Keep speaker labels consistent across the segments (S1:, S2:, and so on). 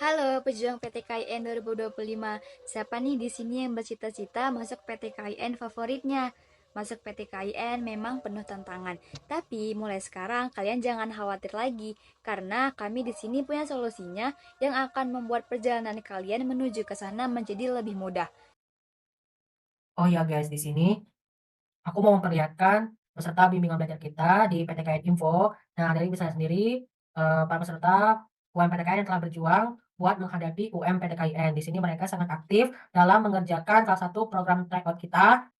S1: Halo, pejuang PTKIN 2025. Siapa nih di sini yang bercita-cita masuk PTKIN favoritnya? Masuk PTKIN memang penuh tantangan, tapi mulai sekarang kalian jangan khawatir lagi karena kami di sini punya solusinya yang akan membuat perjalanan kalian menuju ke sana menjadi lebih mudah.
S2: Oh ya guys, di sini aku mau memperlihatkan peserta bimbingan belajar kita di PTKN Info. Nah, dari bisa sendiri para peserta UM PTKN yang telah berjuang buat menghadapi UM PTKIN. Di sini mereka sangat aktif dalam mengerjakan salah satu program tryout kita.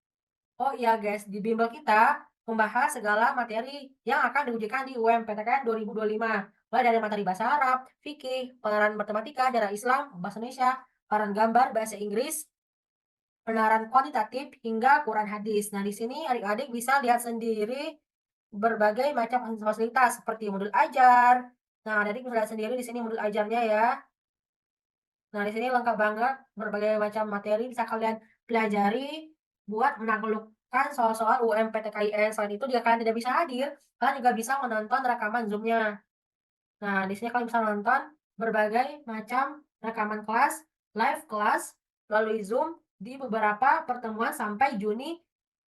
S2: Oh iya guys, di bimbel kita membahas segala materi yang akan diujikan di UM PTKN 2025. Mulai dari materi bahasa Arab, fikih, pengarang matematika, sejarah Islam, bahasa Indonesia, peran gambar, bahasa Inggris, penalaran kuantitatif hingga Quran hadis. Nah, di sini adik-adik bisa lihat sendiri berbagai macam fasilitas seperti modul ajar. Nah, adik bisa lihat sendiri di sini modul ajarnya ya. Nah, di sini lengkap banget berbagai macam materi bisa kalian pelajari buat menaklukkan soal-soal UMPTKIN. Selain itu, jika kalian tidak bisa hadir, kalian juga bisa menonton rekaman Zoom-nya. Nah, di sini kalian bisa nonton berbagai macam rekaman kelas, live kelas melalui Zoom di beberapa pertemuan sampai Juni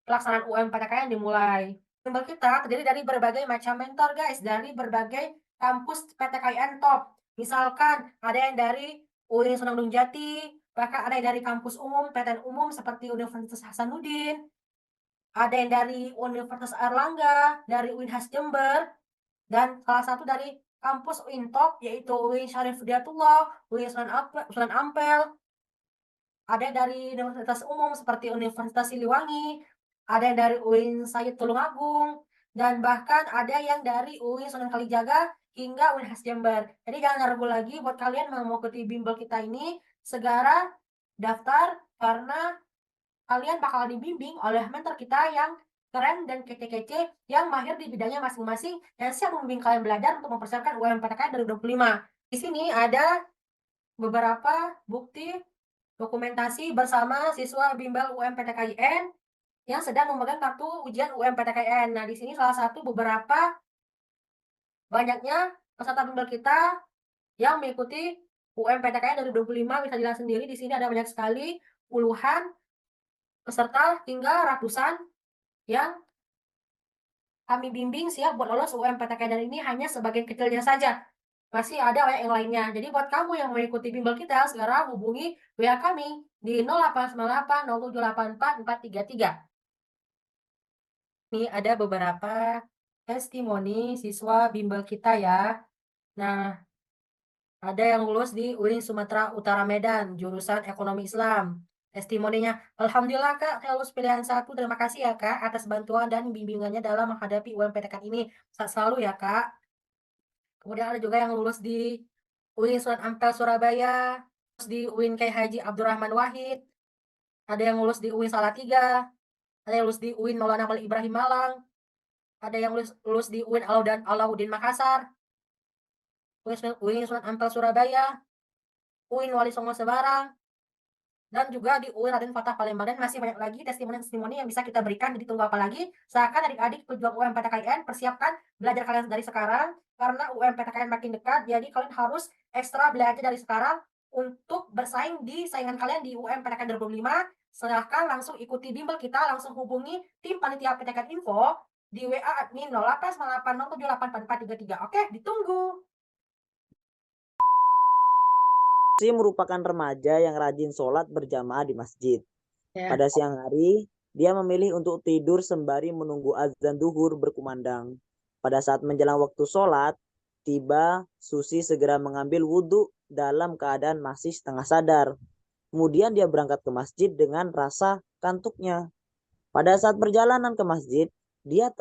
S2: pelaksanaan UMPTK yang dimulai. Bimbel kita terdiri dari berbagai macam mentor guys, dari berbagai kampus PTKIN top. Misalkan ada yang dari UIN Senandung Jati, bahkan ada yang dari kampus umum, PTN umum seperti Universitas Hasanuddin, ada yang dari Universitas Airlangga, dari UINHAS Jember, dan salah satu dari kampus UIN top yaitu UIN Syarif Hidayatullah, UIN Sunan Ampel, ada dari universitas umum seperti Universitas Siliwangi, ada yang dari UIN Said Tulungagung, dan bahkan ada yang dari UIN Sunan Kalijaga hingga UIN Has Jember. Jadi jangan ragu lagi buat kalian yang mau mengikuti bimbel kita ini, segera daftar karena kalian bakal dibimbing oleh mentor kita yang keren dan kece-kece yang mahir di bidangnya masing-masing dan siap membimbing kalian belajar untuk mempersiapkan UMPTK 2025. Di sini ada beberapa bukti dokumentasi bersama siswa bimbel UMPTKIN yang sedang memegang kartu ujian UMPTKIN. Nah, di sini salah satu beberapa banyaknya peserta bimbel kita yang mengikuti UMPTKIN 2025 bisa dilihat sendiri di sini ada banyak sekali puluhan peserta hingga ratusan yang kami bimbing siap buat lolos UMPTKIN dan ini hanya sebagian kecilnya saja. Masih ada banyak yang lainnya. Jadi buat kamu yang mengikuti bimbel kita, segera hubungi WA kami di 0898 0784 433. Ini ada beberapa testimoni siswa bimbel kita ya. Nah, ada yang lulus di UIN Sumatera Utara Medan, jurusan Ekonomi Islam. Testimoninya, Alhamdulillah Kak, saya lulus pilihan satu. Terima kasih ya Kak atas bantuan dan bimbingannya dalam menghadapi UMPTK ini. Sehat selalu ya Kak. Kemudian ada juga yang lulus di UIN Sunan Ampel Surabaya, lulus di UIN Kiai Haji Abdurrahman Wahid, ada yang lulus di UIN Salatiga, ada yang lulus di UIN Maulana Khalil Ibrahim Malang, ada yang lulus di UIN Alauddin Makassar, UIN Sunan Ampel Surabaya, UIN Wali Songo Semarang, dan juga di UIN Raden Fatah Palembang. Dan masih banyak lagi testimoni-testimoni yang bisa kita berikan. Jadi tunggu apa lagi? Seakan adik-adik pejuang UMPTKIN persiapkan belajar kalian dari sekarang karena UMPTKIN makin dekat. Jadi kalian harus ekstra belajar dari sekarang untuk bersaing di saingan kalian di UMPTKIN 2025. Silahkan langsung ikuti bimbel kita, langsung hubungi tim panitia PTKIN Info di WA admin 0898078443. Oke, ditunggu.
S3: Si merupakan remaja yang rajin sholat berjamaah di masjid.
S1: Ya.
S3: Pada siang hari, dia memilih untuk tidur sembari menunggu azan duhur berkumandang. Pada saat menjelang waktu sholat, tiba Susi segera mengambil wudhu dalam keadaan masih setengah sadar. Kemudian dia berangkat ke masjid dengan rasa kantuknya. Pada saat perjalanan ke masjid, dia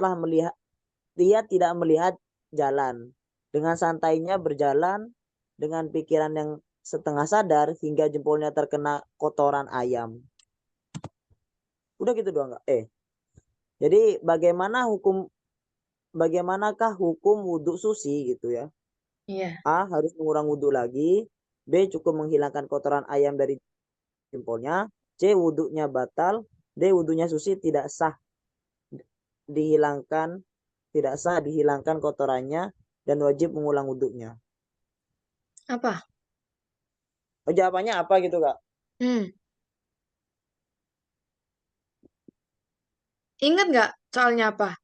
S3: tidak melihat jalan. Dengan santainya berjalan dengan pikiran yang setengah sadar hingga jempolnya terkena kotoran ayam. Udah gitu doang nggak? Jadi bagaimanakah hukum wudhu susi gitu ya?
S1: Iya.
S3: A. Harus mengulang wudhu lagi. B. Cukup menghilangkan kotoran ayam dari jempolnya. C. Wudhunya batal. D. Wudhunya susi dihilangkan tidak sah dihilangkan kotorannya dan wajib mengulang wudhunya.
S1: Apa?
S3: Oh, jawabannya apa gitu, Kak?
S4: Hmm. Ingat nggak soalnya apa?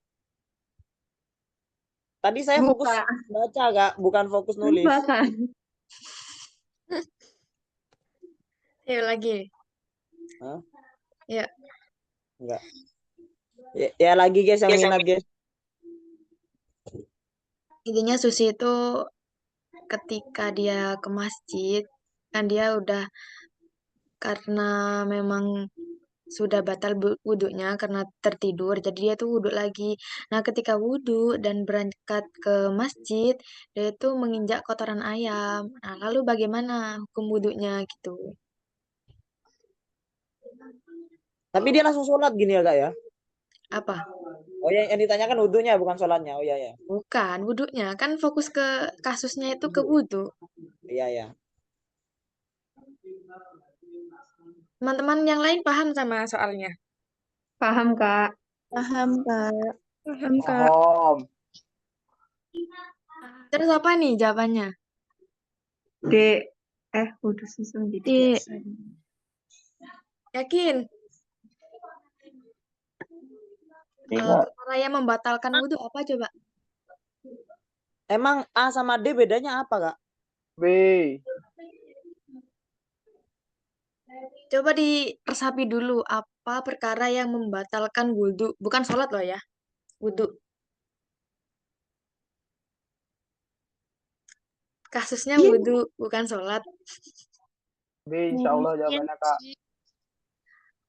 S3: Tadi saya fokus
S5: Bukan.
S3: baca, Kak, bukan fokus nulis.
S5: Bukan.
S4: Ayo lagi.
S3: Hah?
S4: Ya.
S3: Enggak. Ya lagi guys yang minat guys.
S4: Intinya Susi itu ketika dia ke masjid, kan dia udah karena memang sudah batal wudhunya karena tertidur, jadi dia tuh wudhu lagi. Nah, ketika wudhu dan berangkat ke masjid, dia itu menginjak kotoran ayam. Nah, lalu bagaimana hukum wudhunya gitu?
S3: Tapi dia langsung sholat gini ya, Kak ya?
S4: Apa?
S3: Oh ya, yang ditanyakan wudhunya bukan sholatnya. Oh iya ya.
S4: Bukan, wudhunya. Kan fokus ke kasusnya itu ke wudhu.
S3: Iya ya.
S4: Teman-teman yang lain paham sama soalnya?
S5: Paham, Kak.
S6: Paham, Kak.
S5: Paham, Kak.
S7: Paham.
S4: Terus apa nih jawabannya?
S5: D. Udah susah jadi
S6: D.
S5: biasa.
S4: Yakin?
S7: Tidak.
S4: Perkara yang membatalkan wudhu apa coba?
S3: Emang A sama D bedanya apa, Kak?
S7: B.
S4: Coba diresapi dulu apa perkara yang membatalkan wudhu. Bukan sholat loh ya, wudhu. Kasusnya wudhu, bukan sholat.
S7: B insya Allah jawabannya, Kak.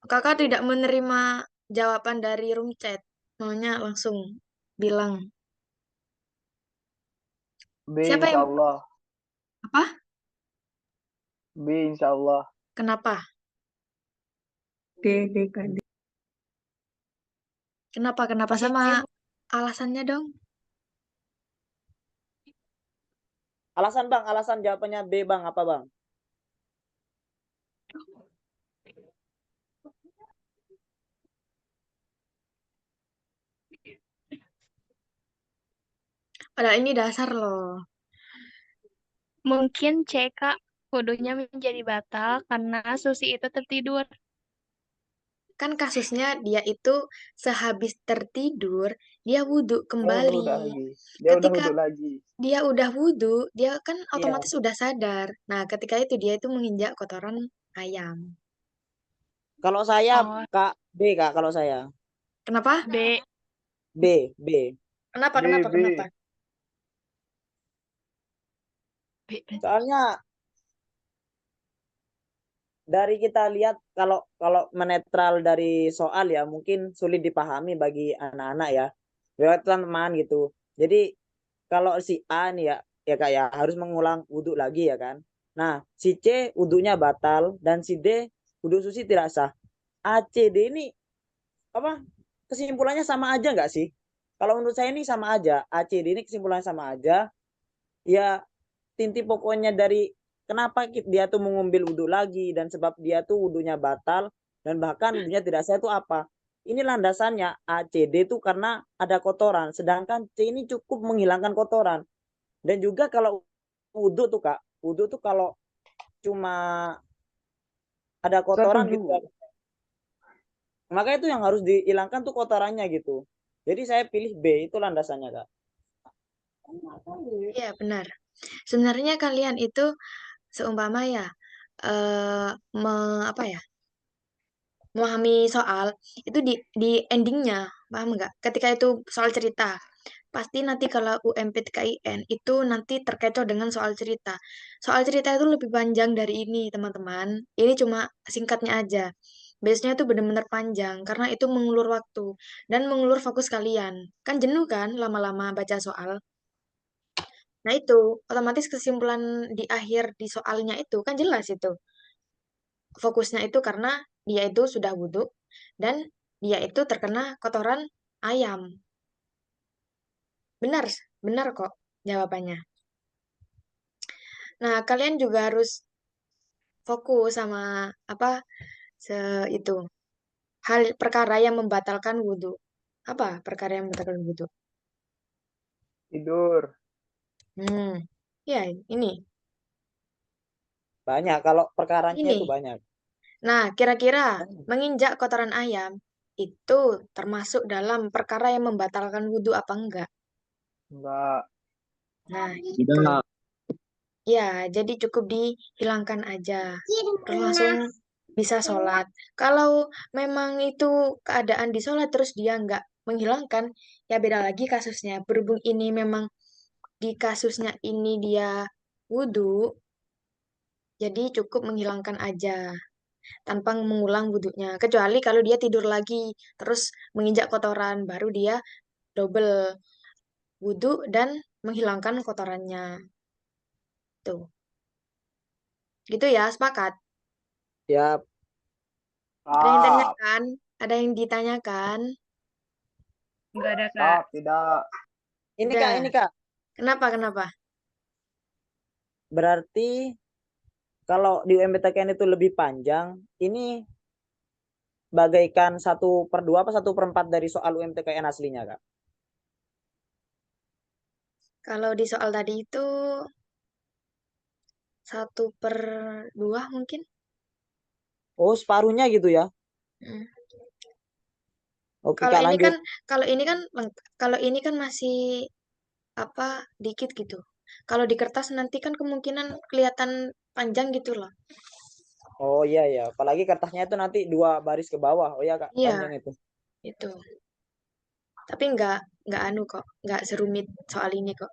S4: Kakak tidak menerima jawaban dari room chat. Maunya langsung bilang.
S7: B
S4: Siapa
S7: insya
S4: yang
S7: Allah.
S4: apa?
S7: B insya Allah.
S4: Kenapa?
S5: D, Kak. D.
S4: Kenapa? Kenapa
S3: Masih
S4: sama
S3: cium.
S4: alasannya dong?
S3: Alasan Bang, alasan jawabannya B Bang, apa Bang?
S4: Padahal ini dasar loh.
S6: Mungkin C, Kak, wudhunya menjadi batal karena Susi itu tertidur.
S4: Kan kasusnya dia itu sehabis tertidur, dia wudhu
S7: Udah
S4: kembali.
S7: lagi. Dia udah
S4: Ketika
S7: wudhu lagi.
S4: dia udah wudhu, dia kan
S3: Iya.
S4: otomatis udah sadar. Nah, ketika itu dia itu menginjak kotoran ayam.
S3: Kalau saya
S6: Oh.
S3: Kak B, Kak, kalau saya.
S4: Kenapa?
S6: B.
S3: B.
S4: Kenapa?
S7: B,
S4: Kenapa?
S7: B.
S4: Kenapa?
S3: Soalnya dari kita lihat kalau menetral dari soal ya mungkin sulit dipahami bagi anak-anak ya. Lewat teman gitu. Jadi kalau si A nih ya Kak ya harus mengulang wudhu lagi ya kan. Nah, si C wudhunya batal dan si D wudhu Susi tidak sah. A, C, D ini apa kesimpulannya sama aja nggak sih? Kalau menurut saya ini sama aja. A, C, D ini kesimpulannya sama aja. Ya inti pokoknya dari kenapa dia tuh mengambil wudhu lagi dan sebab dia tuh wudhunya batal dan bahkan wudhunya tidak sah itu apa? Ini landasannya A, C, D tuh karena ada kotoran. Sedangkan C ini cukup menghilangkan kotoran. Dan juga kalau wudhu tuh Kak, wudhu tuh kalau cuma ada kotoran gitu
S7: Setuju.
S3: kan. Maka itu yang harus dihilangkan tuh kotorannya gitu. Jadi saya pilih B itu landasannya Kak.
S4: Iya, benar. Sebenarnya kalian itu seumpama ya apa ya? Memahami soal itu di endingnya, paham nggak? Ketika itu soal cerita, pasti nanti kalau UMPTKIN itu nanti terkecoh dengan soal cerita. Soal cerita itu lebih panjang dari ini, teman-teman. Ini cuma singkatnya aja. Biasanya itu benar-benar panjang karena itu mengulur waktu dan mengulur fokus kalian. Kan jenuh kan lama-lama baca soal. Nah itu otomatis kesimpulan di akhir di soalnya itu kan jelas itu. Fokusnya itu karena dia itu sudah wudhu dan dia itu terkena kotoran ayam. Benar, benar kok jawabannya. Nah, kalian juga harus fokus sama apa itu hal perkara yang membatalkan wudhu. Apa perkara yang membatalkan wudhu?
S7: Tidur.
S4: Ya ini
S3: Banyak. Kalau perkaranya itu
S4: Ini.
S3: banyak.
S4: Nah, kira-kira
S3: Banyak.
S4: menginjak kotoran ayam itu termasuk dalam perkara yang membatalkan wudhu apa enggak?
S7: Enggak.
S4: Nah, gitu. Ya, jadi cukup dihilangkan aja. Terus langsung bisa sholat. Kalau memang itu keadaan di sholat terus dia nggak menghilangkan, ya beda lagi kasusnya. Berhubung ini memang di kasusnya ini dia wudhu, jadi cukup menghilangkan aja tanpa mengulang wudhunya. Kecuali kalau dia tidur lagi, terus menginjak kotoran, baru dia double wudhu dan menghilangkan kotorannya. Tuh, gitu ya, sepakat.
S3: Ya,
S4: Ada yang
S7: Stop.
S4: tanyakan? Ada yang ditanyakan?
S6: Enggak ada, Kak.
S7: Stop. Tidak.
S3: ini
S4: Udah.
S3: Kak, ini Kak.
S4: Kenapa?
S3: Berarti kalau di UMPTKN itu lebih panjang, ini bagaikan 1/2 apa 1/4 dari soal UMTKN aslinya, Kak?
S4: Kalau di soal tadi itu 1/2 mungkin.
S3: Oh, separuhnya gitu ya.
S4: Mm.
S3: Oke,
S4: Kalau
S3: Kak,
S4: ini
S3: lanjut.
S4: kan, kalau ini kan masih apa dikit gitu. Kalau di kertas nanti kan kemungkinan kelihatan panjang gitu loh.
S3: Oh iya ya, apalagi kertasnya itu nanti 2 baris ke bawah. Oh iya, Kak,
S4: Iya,
S3: panjang itu.
S4: itu. Tapi nggak anu kok, nggak serumit soal ini kok.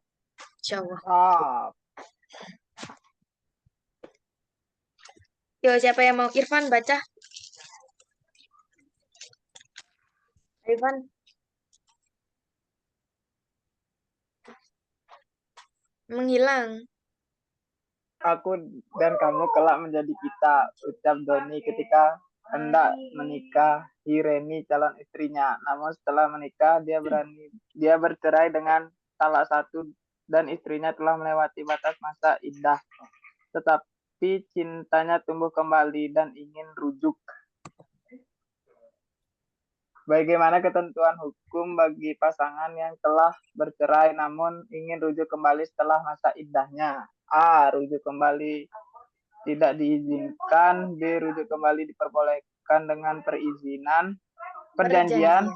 S4: Insya Allah.
S7: Stop.
S4: Yo, siapa yang mau? Irfan baca. Irfan. Menghilang.
S7: Aku dan kamu kelak menjadi kita, ucap Doni ketika hendak menikahi Reni calon istrinya. Namun setelah menikah dia bercerai dengan salah satu dan istrinya telah melewati batas masa iddah. Tetapi cintanya tumbuh kembali dan ingin rujuk. Bagaimana ketentuan hukum bagi pasangan yang telah bercerai namun ingin rujuk kembali setelah masa iddahnya? A. Rujuk kembali tidak diizinkan. B. Rujuk kembali diperbolehkan dengan perjanjian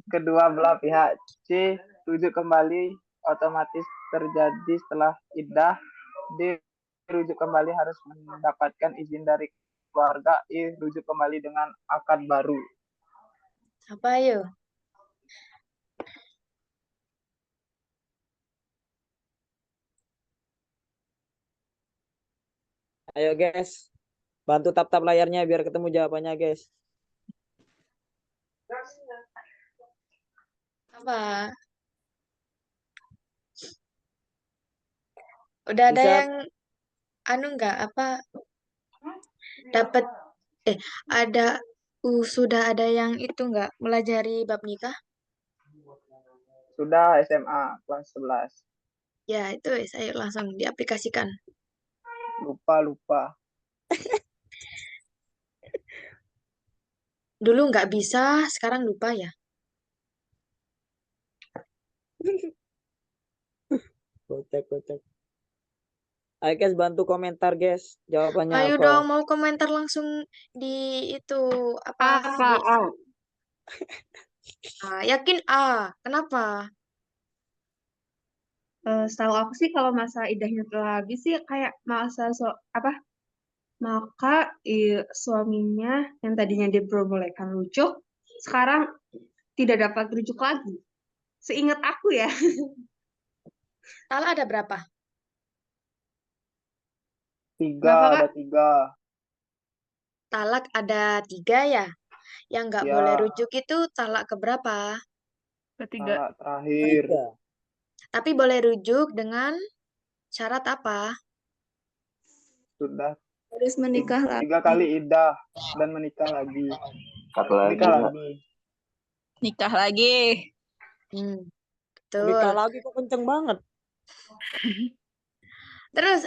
S7: kedua belah pihak. C. Rujuk kembali otomatis terjadi setelah iddah. D. Rujuk kembali harus mendapatkan izin dari keluarga. E. Rujuk kembali dengan akad baru.
S4: Apa ayo?
S3: Ayo, guys. Bantu tap-tap layarnya biar ketemu jawabannya, guys.
S4: Apa? Udah ada
S3: Bisa
S4: yang anu nggak apa dapat ada sudah ada yang itu nggak melajari bab nikah?
S7: Sudah SMA kelas 11.
S4: Ya, itu saya langsung diaplikasikan.
S7: Lupa.
S4: Dulu nggak bisa, sekarang lupa ya.
S3: kocak. Ayo, guys, bantu komentar, guys. Jawabannya
S4: Ayo
S3: apa?
S4: dong, mau komentar langsung di itu apa?
S5: Apa?
S4: Di, yakin A. Kenapa?
S5: Setahu aku sih kalau masa iddahnya telah habis sih kayak maka suaminya yang tadinya diperbolehkan rujuk sekarang tidak dapat rujuk lagi. Seingat aku ya.
S4: Talak ada berapa?
S7: 3,
S5: Berapa, Kak?
S7: ada 3.
S4: Talak ada 3 ya. Yang nggak
S7: Ya,
S4: boleh rujuk itu talak keberapa?
S6: Ketiga.
S7: talak terakhir.
S3: 3.
S4: Tapi boleh rujuk dengan syarat apa?
S7: Sudah
S5: Harus menikah
S7: 3
S5: lagi.
S7: kali iddah dan menikah lagi.
S8: Nikah lagi.
S4: Betul.
S3: Nikah lagi kok kenceng banget.
S4: Terus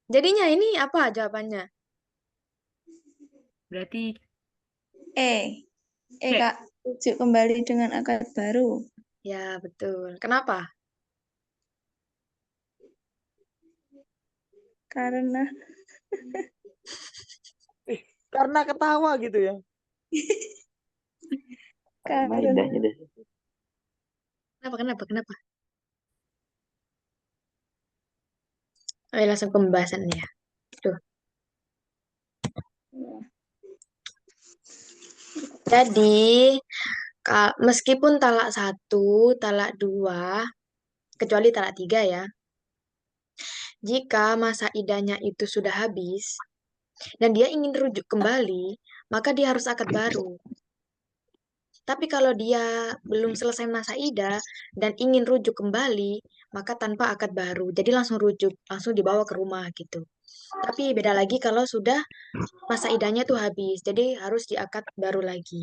S4: jadinya ini apa jawabannya?
S6: Berarti
S8: Kak, rujuk kembali dengan akad baru.
S4: Ya, betul. Kenapa?
S8: Karena
S3: Karena ketawa gitu ya.
S8: Karena
S3: Idahnya deh.
S4: Kenapa? Ayo langsung ke pembahasan ya. Tuh. Jadi, meskipun talak 1, talak 2, kecuali talak 3 ya, jika masa iddahnya itu sudah habis dan dia ingin rujuk kembali, maka dia harus akad baru. Tapi kalau dia belum selesai masa iddah dan ingin rujuk kembali, maka tanpa akad baru. Jadi langsung rujuk, langsung dibawa ke rumah gitu. Tapi beda lagi kalau sudah masa iddahnya tuh habis. Jadi harus diakad baru lagi.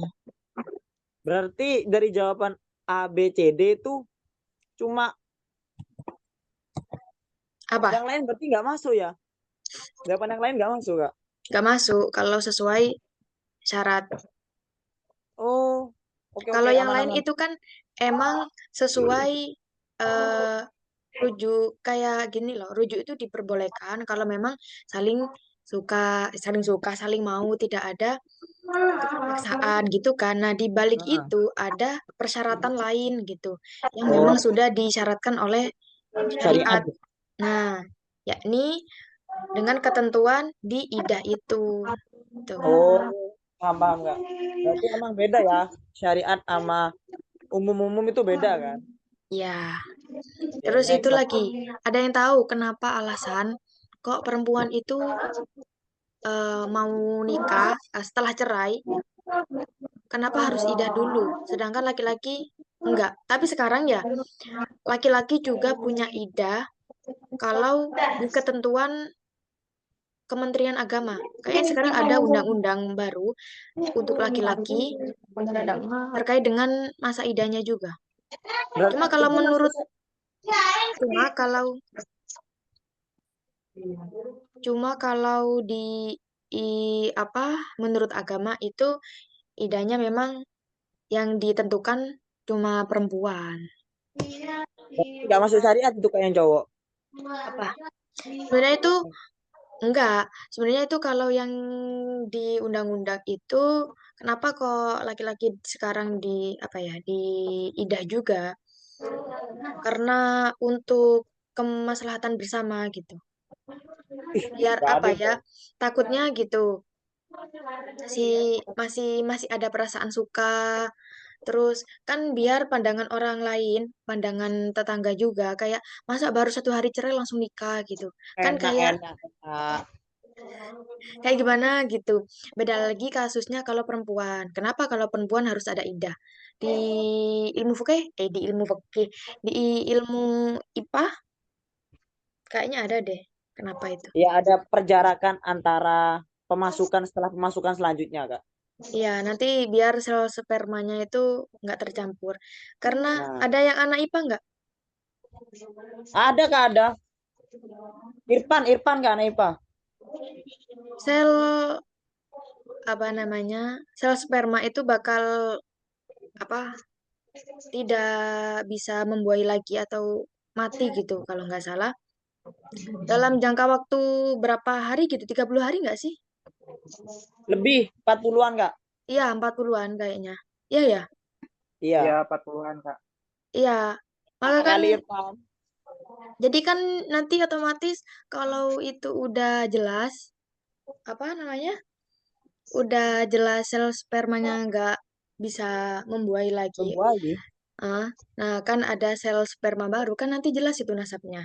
S3: Berarti dari jawaban A, B, C, D itu cuma
S4: Apa?
S3: yang lain berarti nggak masuk ya? Jawaban yang lain nggak masuk, Kak?
S4: Gak masuk kalau sesuai syarat.
S3: Oh, oke,
S4: Kalau yang lain
S3: aman-aman.
S4: itu kan emang sesuai rujuk kayak gini loh. Rujuk itu diperbolehkan kalau memang saling suka, saling mau, tidak ada keterpaksaan gitu kan. Nah, di balik
S3: Nah,
S4: itu ada persyaratan lain gitu yang memang sudah disyaratkan oleh
S3: syariat.
S4: syariat. Nah, yakni dengan ketentuan di iddah itu. Tuh.
S3: Oh, paham nggak? Berarti emang beda ya, syariat sama umum-umum itu beda kan?
S4: Ya.
S3: Oke,
S4: Terus itu
S3: next.
S4: lagi, ada yang tahu kenapa alasan kok perempuan itu mau nikah setelah cerai, kenapa harus iddah dulu, sedangkan laki-laki enggak. Tapi sekarang ya, laki-laki juga punya iddah kalau di ketentuan Kementerian Agama. Kayaknya sekarang ada undang-undang baru untuk laki-laki terkait dengan masa iddahnya juga.
S3: Berarti
S4: Cuma kalau
S3: itu
S4: menurut
S3: masuk
S4: cuma kalau Cuma kalau menurut agama itu idahnya memang yang ditentukan cuma perempuan.
S3: nggak masuk syariat itu kayak yang cowok.
S4: Apa? Sebenarnya itu enggak. Sebenarnya itu kalau yang di undang-undang itu kenapa kok laki-laki sekarang di idah juga? Karena untuk kemaslahatan bersama gitu. Biar
S3: Nggak
S4: apa
S3: adil.
S4: ya? Takutnya gitu. Masih ada perasaan suka, terus kan biar pandangan orang lain, pandangan tetangga juga kayak masa baru 1 hari cerai langsung nikah gitu kan, kayak
S3: Enak-enak. Kak.
S4: kayak gimana gitu. Beda lagi kasusnya kalau perempuan. Kenapa kalau perempuan harus ada iddah di di ilmu IPA kayaknya ada deh, kenapa itu.
S3: Ya ada perjarakan antara pemasukan setelah pemasukan selanjutnya, Kak.
S4: Iya, nanti biar sel spermanya itu nggak tercampur. Karena
S3: Nah,
S4: ada yang anak IPA nggak?
S3: ada, Kak, ada. Irfan kan IPA.
S4: Sel sel sperma itu bakal tidak bisa membuahi lagi atau mati gitu kalau nggak salah. Dalam jangka waktu berapa hari gitu? 30 hari nggak sih?
S3: Lebih 40-an, Kak.
S4: Iya, 40-an kayaknya. Iya ya.
S3: Iya.
S7: Ya, 40-an, Kak.
S4: Iya. Maka kan
S3: Kali Irfan.
S4: jadi kan nanti otomatis kalau itu udah jelas udah jelas sel spermanya nggak bisa membuahi lagi.
S3: Membuahi.
S4: Nah, kan ada sel sperma baru, kan nanti jelas itu nasabnya.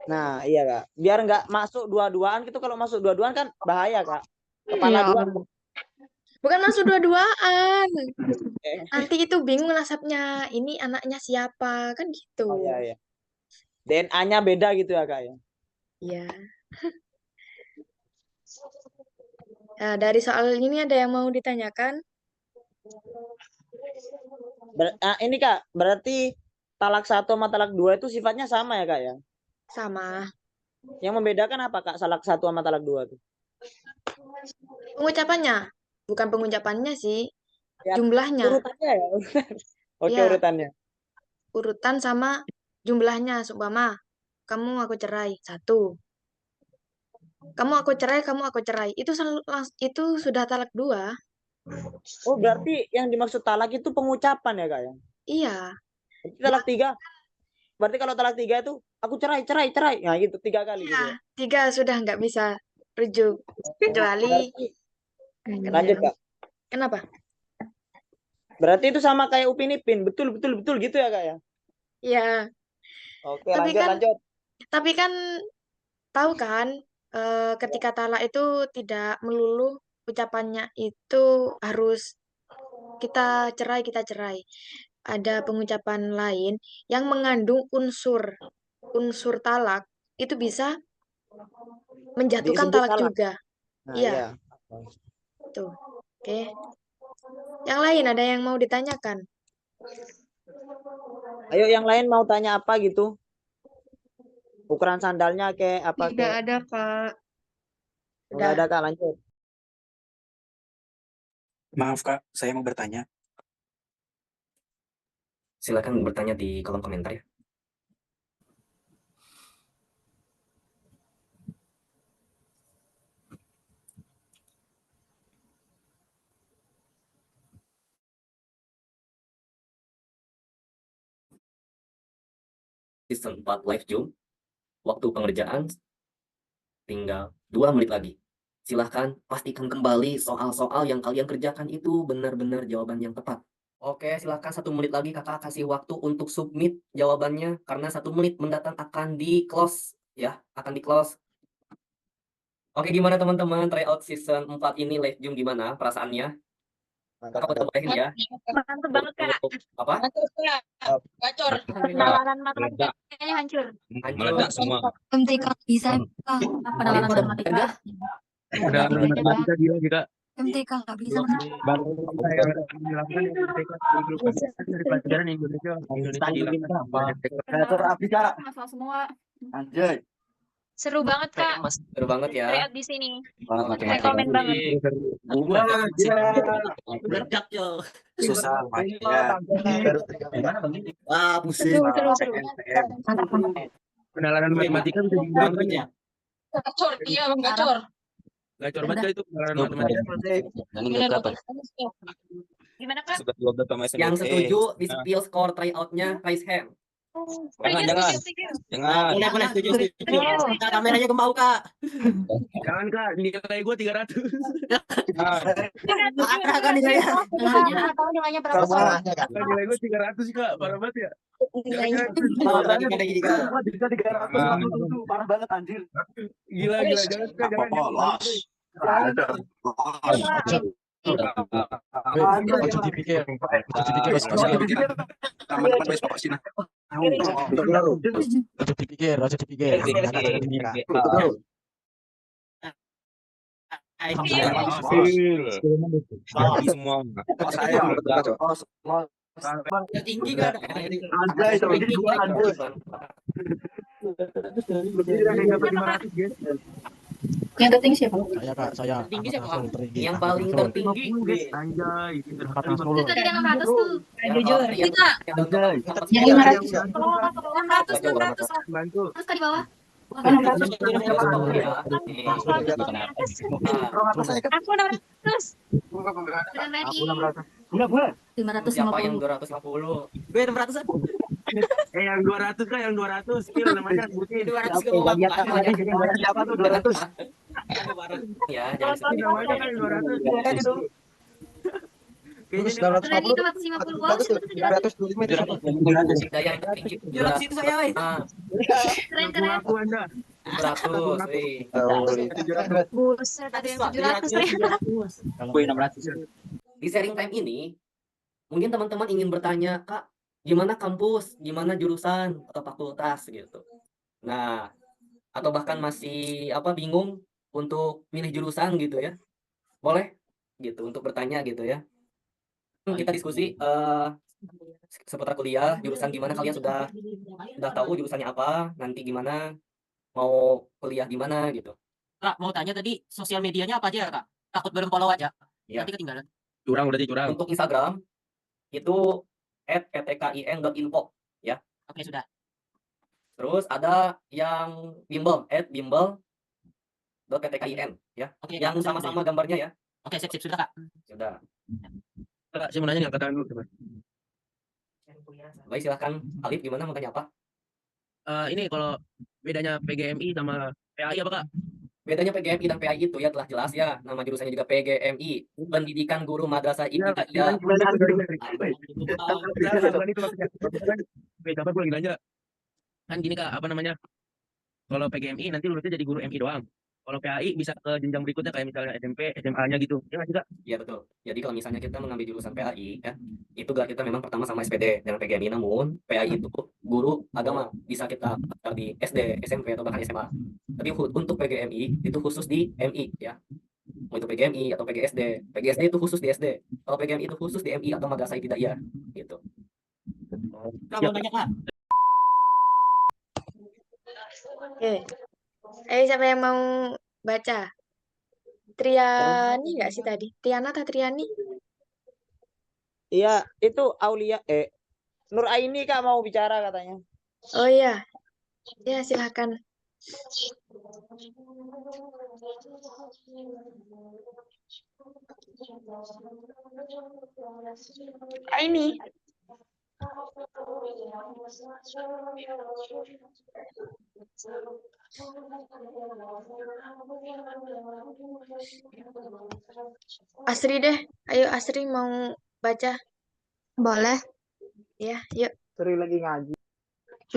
S3: Nah, iya, Kak. Biar nggak masuk dua-duaan gitu. Kalau masuk dua-duaan kan bahaya, Kak. Kepala
S6: Ya
S3: dua.
S6: Allah.
S4: Bukan masuk dua-duaan.
S3: Eh.
S4: Nanti itu bingung nasabnya. Ini anaknya siapa? Kan gitu.
S3: Oh, iya, iya. DNA-nya beda gitu ya, Kak ya.
S4: Iya. Nah, dari soal ini ada yang mau ditanyakan?
S3: Ini, Kak, berarti talak 1 sama talak 2 itu sifatnya sama ya, Kak ya?
S4: Sama.
S3: Yang membedakan apa, Kak, talak 1 sama talak 2 itu?
S4: Pengucapannya. Bukan pengucapannya sih.
S3: Ya,
S4: Jumlahnya.
S3: urutannya ya. Oke,
S4: Ya,
S3: urutannya.
S4: urutan sama jumlahnya. Seumpama, kamu aku cerai. 1. kamu aku cerai. Itu sudah talak 2.
S3: Oh, berarti yang dimaksud talak itu pengucapan ya, Kak ya?
S4: Iya.
S3: Berarti talak 3. Berarti kalau talak 3 itu aku cerai. Nah, gitu 3 kali gitu
S4: Iya,
S3: ya.
S4: 3 sudah nggak bisa rujuk kecuali
S3: Berarti
S4: kerja.
S3: lanjut, Kak.
S4: Kenapa?
S3: Berarti itu sama kayak Upin Ipin. Betul gitu ya, Kak ya?
S4: Iya,
S3: Oke,
S4: tapi kan
S3: lanjut.
S4: tahu kan ketika talak itu tidak melulu ucapannya itu harus kita cerai. Ada pengucapan lain yang mengandung unsur talak itu bisa menjatuhkan
S3: Disebut
S4: talak
S3: talak.
S4: juga.
S3: Nah,
S4: Iya,
S3: iya.
S4: tuh. Oke. Yang lain ada yang mau ditanyakan?
S3: Ayo yang lain mau tanya apa gitu? Ukuran sandalnya kayak apa
S5: Tidak
S3: kayak?
S5: ada, Kak.
S3: Enggak ada, Kak, lanjut.
S9: Maaf Kak, saya mau bertanya.
S10: Silakan bertanya di kolom komentar ya. Sistem 4 live Zoom. Waktu pengerjaan tinggal 2 menit lagi. Silahkan pastikan kembali soal-soal yang kalian kerjakan itu benar-benar jawaban yang tepat. Oke, silahkan 1 menit lagi kakak kasih waktu untuk submit jawabannya. Karena 1 menit mendatang akan di close ya, akan di close. Oke, gimana teman-teman tryout season 4 ini live Zoom gimana perasaannya? Kakak udah bolehin ya.
S6: Mantap banget, Kak.
S10: Apa?
S6: Gacor. Penalaran matematikanya hancur.
S10: Meledak semua.
S1: MTK bisa, Kak. Penalaran matematika.
S9: Penalaran matematika gila Kak.
S1: MTK nggak bisa.
S9: Baru saya dilakukan yang MTK di grup dari pelajaran Indonesia dilakukan.
S6: Hafal semua.
S9: Anjay.
S6: Seru banget, Kak.
S10: Seru banget ya.
S6: Tryout di sini.
S10: Oke.
S6: Rekomen banget.
S10: Meledak yo.
S9: Susah makanya.
S10: Wah, pusing.
S6: Seru.
S9: Penalaran matematika bisa dilakukan ya.
S6: Gacor, iya, gacor.
S9: Gacor banget itu penalaran matematika.
S6: Gimana, Kak?
S10: Yang setuju di spill score tryout-nya raise hand.
S9: Jangan.
S10: Boleh setuju. Kak, kameranya kembau, Kak.
S9: Jangan Kak, nilai gue 300.
S10: Kan nilainya.
S6: Nilainya berapa?
S9: Nilai gue 300 Kak, parah banget ya.
S11: Parah banget anjir.
S9: Gila, jangan Kak, jangan.
S10: Tinggi kan?
S1: Yang tertinggi siapa?
S11: Saya.
S10: Tinggi siapa? Yang paling tertinggi.
S9: Anjay,
S1: Itu tadi yang 600 tuh.
S6: Jujur.
S1: Kita. Yang 500. 600.
S9: Bantu.
S1: Terus ke di bawah.
S6: Aku 600.
S1: Dengan ready. 550.
S10: Siapa yang 250? Gue 600-an.
S9: Yang 200 Kak, yang 200 skill namanya sebutin.
S10: 200 ke bawah.
S11: Siapa tuh 200?
S10: Ya, jangan
S9: Ini namanya kan yang 200.
S11: Terus 250.
S1: 250. Wow, siapa tuh 700?
S10: Daya tinggi 700 itu saya, weh.
S1: Keren.
S9: Aku Anda.
S10: 100, weh.
S6: Buset, ada yang 700 nih.
S11: Gue 600.
S10: Di sharing time ini, mungkin teman-teman ingin bertanya, Kak, gimana kampus, gimana jurusan atau fakultas gitu. Nah, atau bahkan masih bingung untuk milih jurusan gitu ya. Boleh gitu untuk bertanya gitu ya. Kita diskusi seputar kuliah, jurusan gimana, kalian sudah tahu jurusannya apa, nanti gimana, mau kuliah di mana gitu.
S12: Kak, mau tanya tadi sosial medianya apa aja, Kak? Takut belum follow aja.
S10: Ya.
S12: Nanti ketinggalan.
S9: Curang berarti curang.
S10: Untuk Instagram itu @ptkin.info ya.
S12: Oke, sudah.
S10: Terus ada yang Bimbel .ptkin ya.
S12: Oke, Kak.
S10: Yang sama-sama gambarnya ya.
S12: Oke, sip, sudah, Kak.
S10: Sudah.
S9: Kak, saya mau nanya nih, angkat tangan dulu, coba.
S10: Baik, silahkan. Alif, gimana mau tanya apa?
S9: Ini kalau bedanya PGMI sama PAI apa, Kak?
S10: Bedanya PGMI dan PAI itu ya telah jelas ya. Nama jurusannya juga PGMI, Pendidikan Guru Madrasah
S9: Iya,
S10: Ibtidaiyah.
S9: bukan itu maksudnya. Oke, sabar, gue lagi nanya. Kan gini, Kak, apa namanya? Kalau PGMI nanti lulusnya jadi guru MI doang. Kalau PAI bisa ke jenjang berikutnya kayak misalnya SMP, SMA-nya gitu. Ya nggak sih, Kak?
S10: Iya betul. Jadi kalau misalnya kita mengambil jurusan PAI ya, itu gelar kita memang pertama sama SPD dengan PGMI. Namun PAI itu guru agama bisa kita daftar di SD, SMP atau bahkan SMA. Tapi untuk PGMI itu khusus di MI ya. Mau itu PGMI atau PGSD. PGSD itu khusus di SD. Kalau PGMI itu khusus di MI atau madrasah ibtidaiyah gitu.
S12: Kak, mau tanya, Kak.
S4: Oke. Siapa yang mau baca? Triani nggak sih tadi? Triana atau Triani?
S3: Iya, itu Aulia Nur Aini Kak mau bicara katanya.
S4: Oh iya. Ya, silakan. Ini. Asri deh. Ayo Asri mau baca.
S6: Boleh.
S4: Ya, yuk.
S7: Seri lagi ngaji.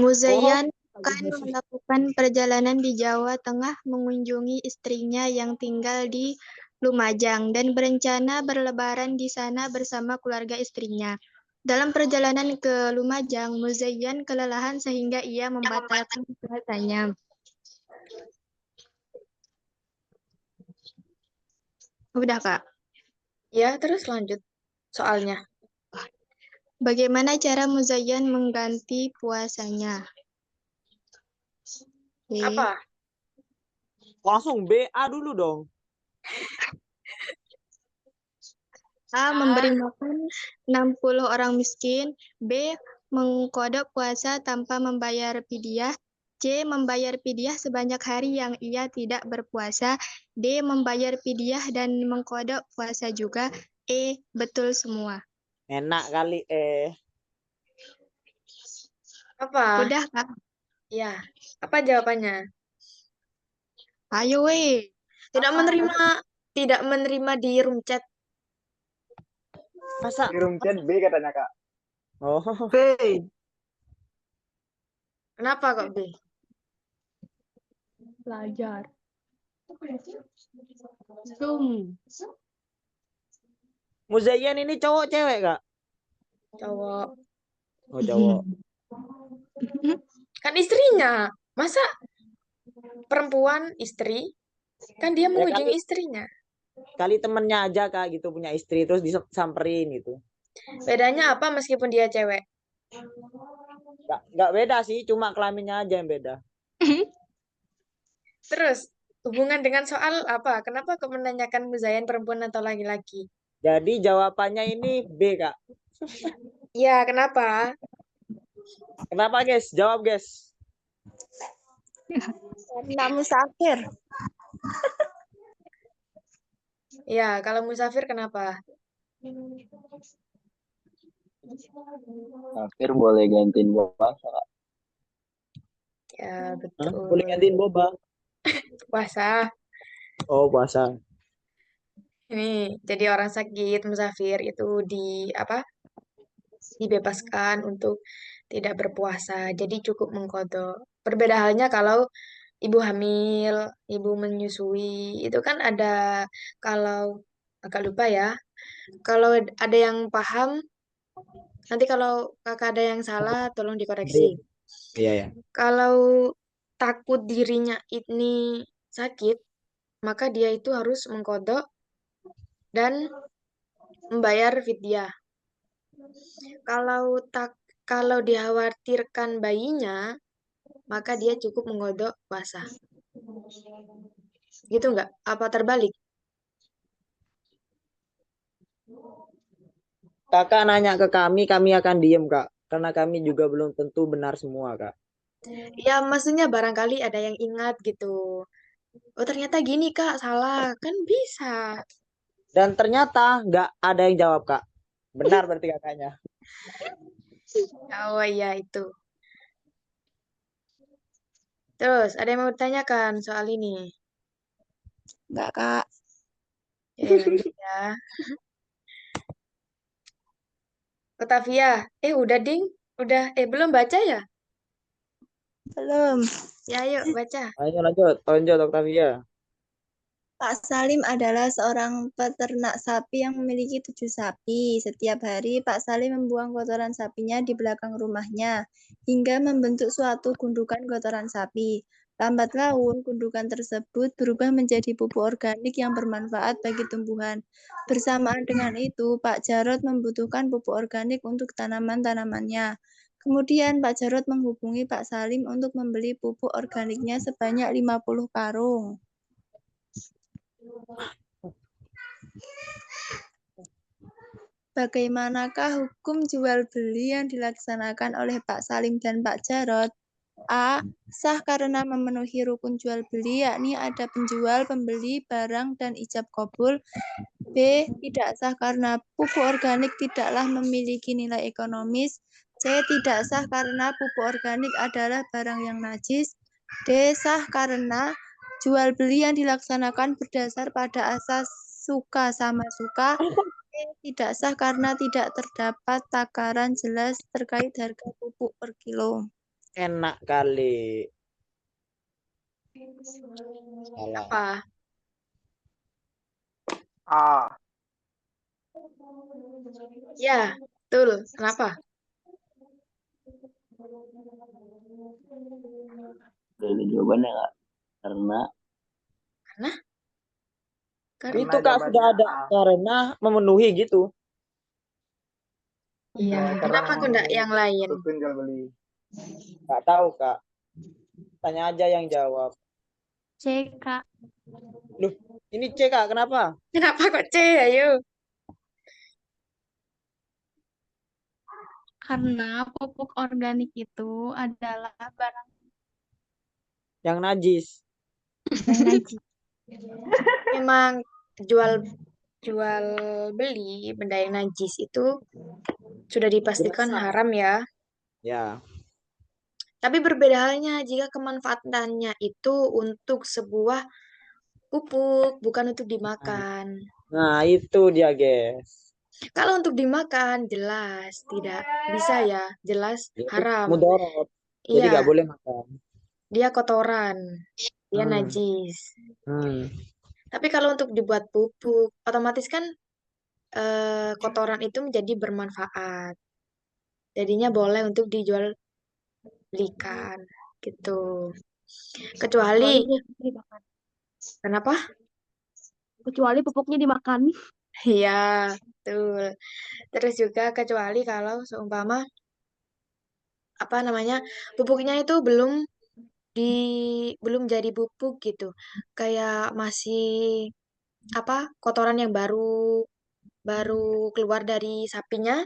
S6: Muzayyan akan melakukan perjalanan di Jawa Tengah mengunjungi istrinya yang tinggal di Lumajang dan berencana berlebaran di sana bersama keluarga istrinya. Dalam perjalanan ke Lumajang, Muzayyan kelelahan sehingga ia membatalkan puasanya. Udah, Kak.
S4: Ya, terus lanjut soalnya.
S6: Bagaimana cara Muzayyan mengganti puasanya?
S4: Apa?
S3: Langsung BA dulu dong.
S6: A. Memberi makan 60 orang miskin. B. Mengkodok puasa tanpa membayar fidyah. C. Membayar fidyah sebanyak hari yang ia tidak berpuasa. D. Membayar fidyah dan mengkodok puasa juga. E. Betul semua.
S3: Enak kali
S4: Apa?
S6: Udah, Kak.
S4: Ya. Apa jawabannya?
S6: Ayo, weh.
S4: Tidak menerima di room chat.
S3: Masa?
S7: Di room chat B katanya, Kak.
S3: Oh.
S7: B.
S4: Kenapa kok B?
S6: Belajar. Zoom.
S3: Muzayyan ini cowok cewek, Kak?
S4: Cowok.
S3: Oh, cowok.
S4: Kan istrinya. Masa perempuan istri? Kan dia mengunjungi istrinya.
S3: Kali temennya aja Kak gitu punya istri terus disamperin gitu.
S4: Bedanya apa meskipun dia cewek?
S3: Nggak beda sih, cuma kelaminnya aja yang beda.
S4: Terus hubungan dengan soal apa? Kenapa kok menanyakan Muzayyan perempuan atau laki-laki?
S3: Jadi jawabannya ini B, Kak.
S4: Ya, kenapa?
S3: Kenapa, guys? Jawab, guys.
S6: Karena musafir.
S4: Ya, kalau musafir kenapa?
S11: Musafir boleh gantiin puasa, Kak.
S4: Ya, betul.
S3: Boleh gantiin boba.
S4: Puasa.
S3: Oh, puasa.
S4: Ini jadi orang sakit musafir itu dibebaskan untuk tidak berpuasa. Jadi cukup mengkodok. Berbeda halnya kalau ibu hamil, ibu menyusui, itu kan ada, kalau agak lupa ya. Kalau ada yang paham, nanti kalau kakak ada yang salah, tolong dikoreksi.
S3: Iya, ya.
S4: Kalau takut dirinya ini sakit, maka dia itu harus mengkodok dan membayar fidyah. Kalau dikhawatirkan bayinya, maka dia cukup mengkodok puasa. Gitu nggak? Apa terbalik?
S3: Kakak nanya ke kami akan diem, Kak. Karena kami juga belum tentu benar semua, Kak.
S4: Ya, maksudnya barangkali ada yang ingat gitu. Oh ternyata gini Kak, salah. Kan bisa.
S3: Dan ternyata nggak ada yang jawab, Kak. Benar berarti kakaknya.
S4: Oh iya itu. Terus, ada yang mau ditanyakan soal ini?
S8: Enggak, Kak.
S4: Oke, lanjut ya. Otavia, udah ding? Udah, belum baca ya?
S8: Belum.
S4: Ya ayo baca.
S3: Ayo lanjut Octavia.
S8: Pak Salim adalah seorang peternak sapi yang memiliki 7 sapi. Setiap hari Pak Salim membuang kotoran sapinya di belakang rumahnya hingga membentuk suatu gundukan kotoran sapi. Lambat laun, gundukan tersebut berubah menjadi pupuk organik yang bermanfaat bagi tumbuhan. Bersamaan dengan itu, Pak Jarod membutuhkan pupuk organik untuk tanaman-tanamannya. Kemudian Pak Jarod menghubungi Pak Salim untuk membeli pupuk organiknya sebanyak 50 karung. Bagaimanakah hukum jual beli yang dilaksanakan oleh Pak Salim dan Pak Jarod? A. Sah karena memenuhi rukun jual beli, yakni ada penjual, pembeli, barang, dan ijab kabul. B. Tidak sah karena pupuk organik tidaklah memiliki nilai ekonomis. C. Tidak sah karena pupuk organik adalah barang yang najis. D. Sah karena jual beli yang dilaksanakan berdasar pada asas suka sama suka. E. Tidak sah karena tidak terdapat takaran jelas terkait harga pupuk per kilo.
S3: Enak kali. Salah.
S4: Apa? Ya, betul. Kenapa?
S11: Ada jawabannya nggak? Karena
S3: Itu Kak sudah ada karena memenuhi gitu.
S4: Iya. Kenapa kok enggak yang lain?
S7: Rukun jual beli.
S3: Nggak tahu Kak. Tanya aja yang jawab.
S6: C, Kak.
S3: Loh, ini C Kak, kenapa?
S4: Kenapa kok C? Ayo.
S6: Karena pupuk organik itu adalah barang
S3: Yang najis.
S6: yang najis.
S4: Memang jual beli benda yang najis itu sudah dipastikan haram ya.
S3: Ya.
S4: Tapi berbeda halnya jika kemanfaatannya itu untuk sebuah pupuk, bukan untuk dimakan.
S3: Nah, itu dia, guys.
S4: Kalau untuk dimakan, jelas tidak bisa ya, jelas haram.
S3: Mudorot. Jadi
S4: Iya,
S3: nggak boleh makan.
S4: dia kotoran, dia najis. Tapi kalau untuk dibuat pupuk, otomatis kan kotoran itu menjadi bermanfaat. Jadinya boleh untuk dijual belikan gitu. Kecuali kenapa?
S6: Kecuali pupuknya dimakan.
S4: Iya, betul. Terus juga kecuali kalau seumpama apa namanya pupuknya itu belum jadi pupuk gitu, kayak masih apa kotoran yang baru keluar dari sapinya.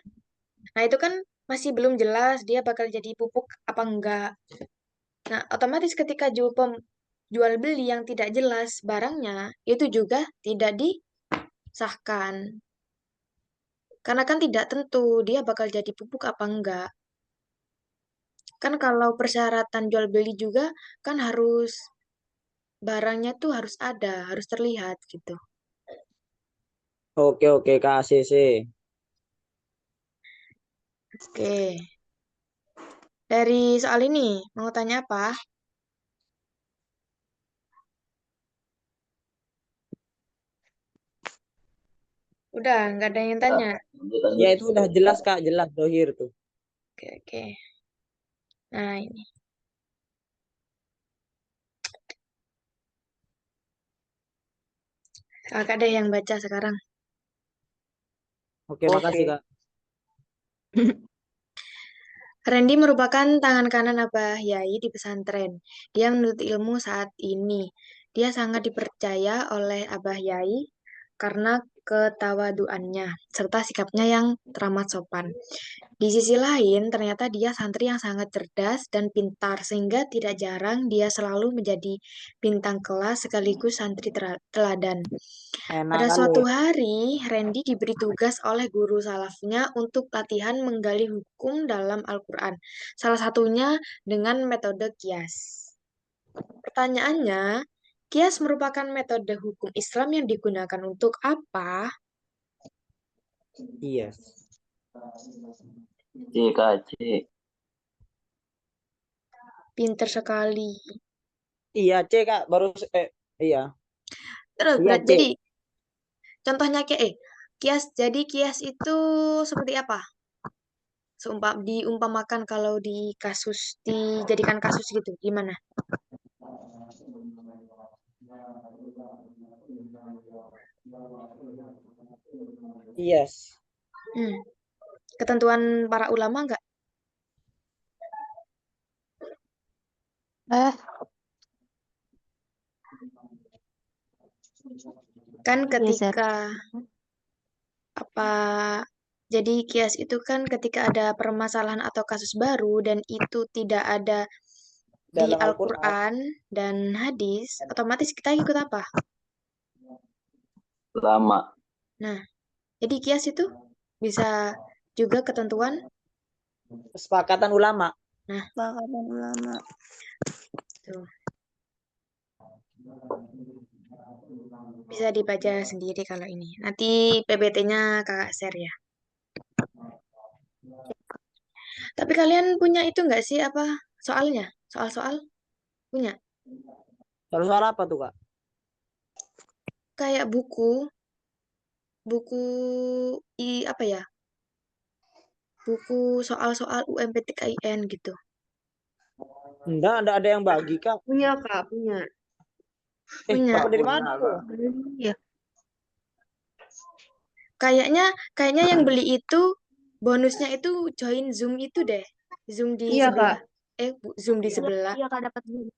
S4: Nah itu kan masih belum jelas dia bakal jadi pupuk apa enggak. Nah otomatis ketika jual beli yang tidak jelas barangnya itu juga tidak disahkan. Karena kan tidak tentu dia bakal jadi pupuk apa enggak. Kan kalau persyaratan jual beli juga kan harus barangnya tuh harus ada, harus terlihat gitu.
S3: Oke, Kak ACC.
S4: Oke. Dari soal ini mau tanya apa? Udah, nggak ada yang tanya.
S3: Ya itu udah jelas Kak, jelas dohir tuh.
S4: Oke. Nah ini. Kakak deh yang baca sekarang.
S3: Oke, makasih Kak.
S4: Randy merupakan tangan kanan Abah Yai di pesantren. Dia menuntut ilmu saat ini. Dia sangat dipercaya oleh Abah Yai karena ketawaduannya, serta sikapnya yang teramat sopan. Di sisi lain, ternyata dia santri yang sangat cerdas dan pintar, sehingga tidak jarang dia selalu menjadi bintang kelas sekaligus santri teladan.
S3: Enak
S4: Pada
S3: kali.
S4: suatu hari, Randy diberi tugas oleh guru salafnya untuk latihan menggali hukum dalam Al-Quran. Salah satunya dengan metode kias. Pertanyaannya, kias merupakan metode hukum Islam yang digunakan untuk apa?
S3: Iya.
S11: C, Kak, C.
S4: Pinter sekali.
S3: Iya, C, Kak. Iya.
S4: Terus,
S3: Iya, C.
S4: jadi contohnya kias. Jadi kias itu seperti apa? Diumpamakan kalau dijadikan kasus gitu, gimana?
S3: Yes.
S4: Ketentuan para ulama nggak? Kan ketika jadi kias itu kan ketika ada permasalahan atau kasus baru dan itu tidak ada di
S3: Dalam
S4: Al-Quran dan hadis, otomatis kita ikut apa?
S11: Lama.
S4: Nah, jadi kias itu bisa juga ketentuan
S3: Kesepakatan ulama.
S4: Nah,
S8: Kesepakatan ulama.
S4: tuh. Bisa dibaca sendiri kalau ini. Nanti PPT-nya kakak share ya. Tapi kalian punya itu nggak sih soalnya? Soal-soal? Punya?
S3: Soal apa tuh, Kak?
S4: Kayak buku buku soal-soal UMPTKIN gitu.
S3: Enggak, ada yang bagi, Kak.
S5: Punya, Kak, punya.
S4: Punya.
S3: Dapat dari mana tuh?
S5: Iya.
S4: Kayaknya yang beli itu bonusnya itu join Zoom itu deh. Zoom di
S5: Iya,
S4: sebelah.
S5: Kak.
S4: Zoom di sebelah.
S1: Iya, Kak, dapat Zoom.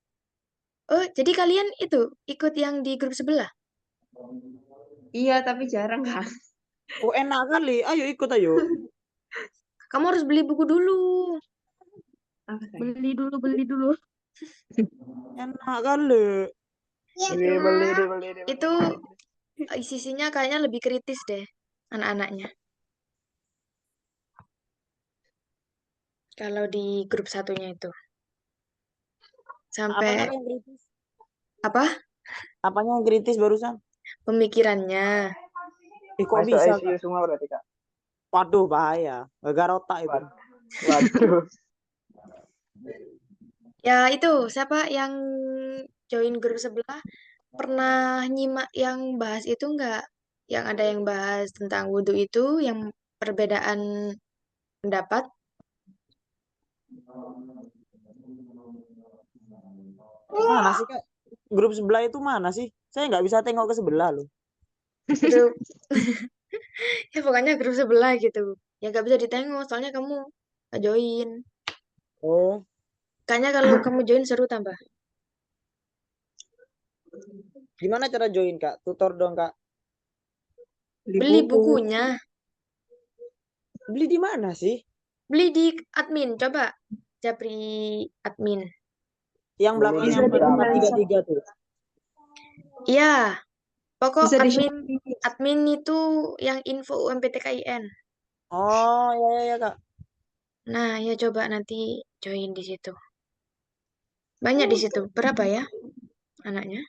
S4: Oh, jadi kalian itu ikut yang di grup sebelah?
S5: Iya, tapi jarang, Kak.
S3: Oh, enak kali. Ayo ikut, ayo.
S4: Kamu harus beli buku dulu.
S1: Beli dulu.
S3: Enak kali.
S7: Beli.
S4: Itu sisinya kayaknya lebih kritis deh anak-anaknya. Kalau di grup satunya itu. Sampai
S3: Apanya yang kritis?
S4: apa?
S3: Apanya yang kritis barusan?
S4: Pemikirannya.
S3: Kok
S7: Masuk
S3: bisa,
S7: ICU
S3: Kak?
S7: semua berarti, Kak.
S3: Waduh, bahaya. Gara otak itu.
S7: Waduh.
S4: Ya itu, siapa yang join grup sebelah pernah nyimak yang bahas itu enggak? Yang ada yang bahas tentang wudhu itu, yang perbedaan pendapat?
S3: Mana sih, Kak? Grup sebelah itu mana sih? Saya nggak bisa tengok ke sebelah loh.
S4: Grup ya pokoknya grup sebelah gitu. Ya nggak bisa ditengok, soalnya kamu nggak join.
S3: Oh.
S4: Kayaknya kalau kamu join seru tambah.
S3: Gimana cara join, Kak? Tutor dong, Kak.
S4: Beli bukunya.
S3: Beli di mana sih?
S4: Beli di admin, coba Japri admin.
S3: Yang belakangnya 4,33 tuh.
S4: Iya, pokok
S5: Bisa
S4: admin itu yang info UMPTKIN.
S3: Oh, ya, Kak.
S4: Nah, ya coba nanti join di situ. Banyak di situ. Berapa ya anaknya?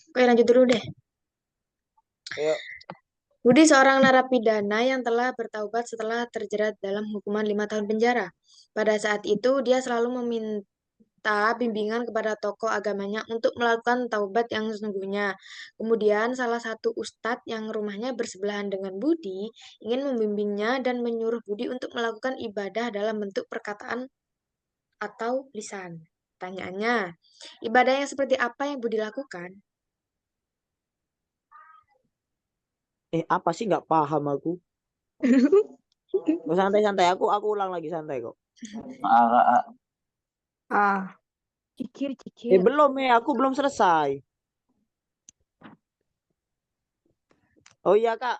S4: Oke, lanjut dulu deh.
S3: Ayo.
S4: Budi seorang narapidana yang telah bertaubat setelah terjerat dalam hukuman 5 tahun penjara. Pada saat itu, dia selalu meminta bimbingan kepada tokoh agamanya untuk melakukan taubat yang sesungguhnya. Kemudian, salah satu ustadz yang rumahnya bersebelahan dengan Budi ingin membimbingnya dan menyuruh Budi untuk melakukan ibadah dalam bentuk perkataan atau lisan. Pertanyaannya, ibadah yang seperti apa yang Budi lakukan?
S3: Apa sih nggak paham aku? Santai-santai, aku ulang lagi santai kok.
S1: Cikir.
S3: Belum aku belum selesai. Oh iya Kak.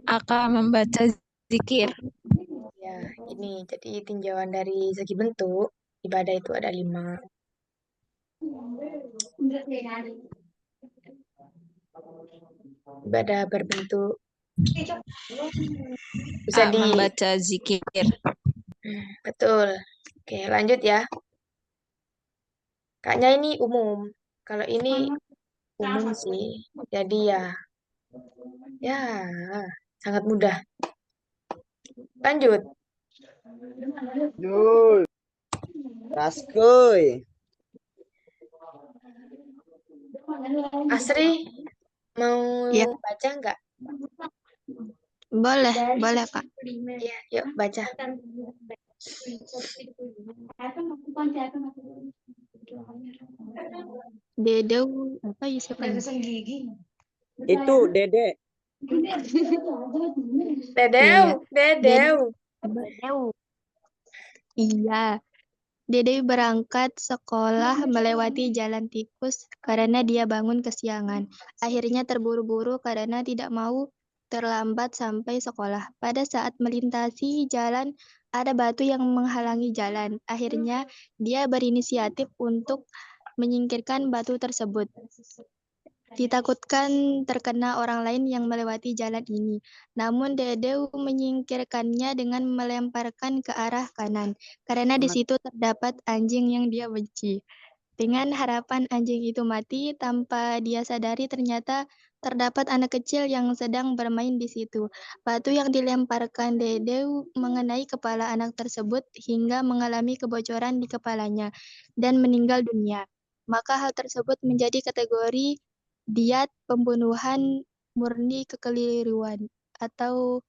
S8: Akan membaca zikir.
S4: Ya, ini jadi tinjauan dari segi bentuk, ibadah itu ada 5. Ibadah berbentuk bisa di
S8: membaca zikir.
S4: betul. Oke, lanjut ya. Kayaknya ini umum. Kalau ini umum sih. Jadi ya sangat mudah. Lanjut.
S3: Duh. Raskuy.
S4: Asri mau
S6: Ya.
S4: baca nggak?
S6: Boleh, boleh Kak.
S4: Iya, yuk baca.
S6: Dedeu apa ya siapa nih?
S3: Itu Dede.
S4: Dedeu,
S6: Iya.
S4: Dedeu.
S6: Iya. Dede berangkat sekolah melewati jalan tikus karena dia bangun kesiangan. Akhirnya terburu-buru karena tidak mau terlambat sampai sekolah. Pada saat melintasi jalan, ada batu yang menghalangi jalan. Akhirnya dia berinisiatif untuk menyingkirkan batu tersebut. Ditakutkan terkena orang lain yang melewati jalan ini. Namun Dedeu menyingkirkannya dengan melemparkan ke arah kanan, karena di situ terdapat anjing yang dia benci. Dengan harapan anjing itu mati, tanpa dia sadari ternyata terdapat anak kecil yang sedang bermain di situ. Batu yang dilemparkan Dedeu mengenai kepala anak tersebut hingga mengalami kebocoran di kepalanya dan meninggal dunia. Maka hal tersebut menjadi kategori diat pembunuhan murni kekeliruan atau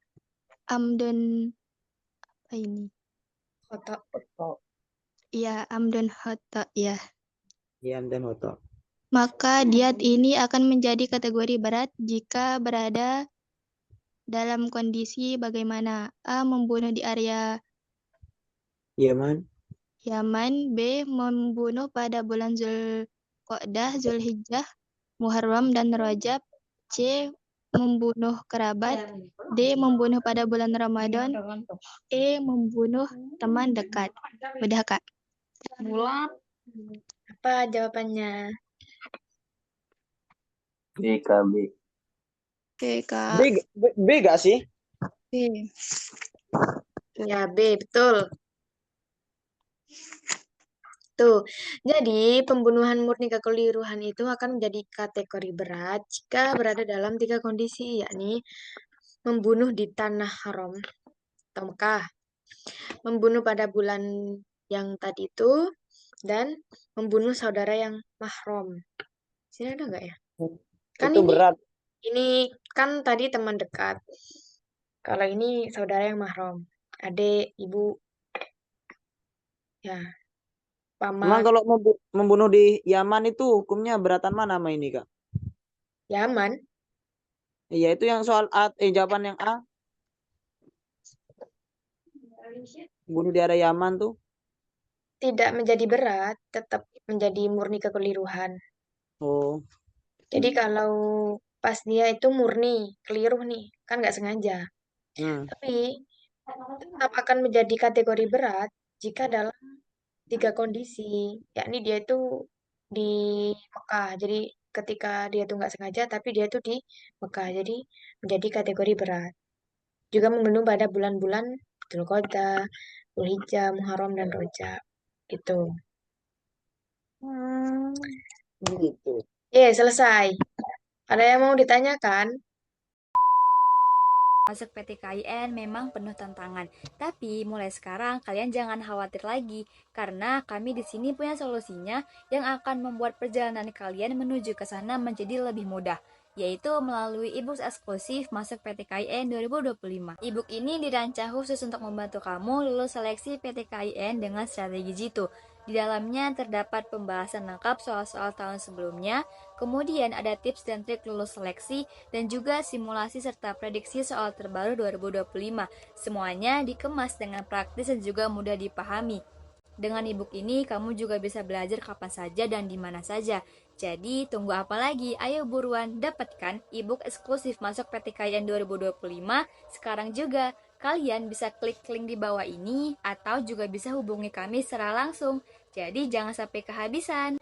S6: amdon apa ini?
S4: Foto.
S6: Ya, amdon khoto ya.
S3: Diam dan Hoto.
S6: Maka diat ini akan menjadi kategori berat jika berada dalam kondisi bagaimana? A. Membunuh di area
S3: Yaman.
S6: Yaman. B. Membunuh pada bulan Zulqa'dah, Zulhijjah, Muharram, dan Rajab. C. Membunuh kerabat. D. Membunuh pada bulan Ramadan. E. Membunuh teman dekat. Udah Kak.
S4: Apa jawabannya?
S11: BKB.
S6: Oke Kak.
S3: B gak sih?
S6: B.
S4: Ya, B, betul. Tuh, jadi pembunuhan murni kekeliruan itu akan menjadi kategori berat jika berada dalam 3 kondisi, yakni membunuh di tanah haram atau Mekah, membunuh pada bulan yang tadi itu, dan membunuh saudara yang mahram. Sini ada nggak ya? Kan
S3: Itu berat.
S4: ini kan tadi teman dekat. Kalau ini saudara yang mahram, adik, ibu, ya, paman.
S3: Emang kalau membunuh di Yaman itu hukumnya beratan mana sama ini Kak?
S4: Yaman.
S3: Iya itu yang soal A, jawaban yang A. Bunuh di area Yaman tuh.
S4: Tidak menjadi berat, tetap menjadi murni kekeliruan.
S3: Oh.
S4: Jadi kalau pas dia itu murni, keliru nih, kan nggak sengaja. Tapi tetap akan menjadi kategori berat jika dalam 3 kondisi, yakni dia itu di Mekah. Jadi ketika dia tuh nggak sengaja, tapi dia tuh di Mekah. Jadi menjadi kategori berat. Juga membunuh pada bulan-bulan Dzulqa'dah, Dzulhijjah, Muharram, dan Rajab. Gitu.
S3: Gitu.
S4: Selesai. Ada yang mau ditanyakan?
S1: Masuk PTKIN memang penuh tantangan, tapi mulai sekarang kalian jangan khawatir lagi karena kami di sini punya solusinya yang akan membuat perjalanan kalian menuju ke sana menjadi lebih mudah, yaitu melalui e-book eksklusif Masuk PTKIN 2025. E-book ini dirancang khusus untuk membantu kamu lulus seleksi PTKIN dengan strategi jitu. Di dalamnya terdapat pembahasan lengkap soal-soal tahun sebelumnya, kemudian ada tips dan trik lulus seleksi, dan juga simulasi serta prediksi soal terbaru 2025. Semuanya dikemas dengan praktis dan juga mudah dipahami. Dengan ebook ini, kamu juga bisa belajar kapan saja dan di mana saja. Jadi, tunggu apa lagi? Ayo buruan dapatkan ebook eksklusif Masuk PTKIN 2025 sekarang juga. Kalian bisa klik link di bawah ini atau juga bisa hubungi kami secara langsung. Jadi, jangan sampai kehabisan.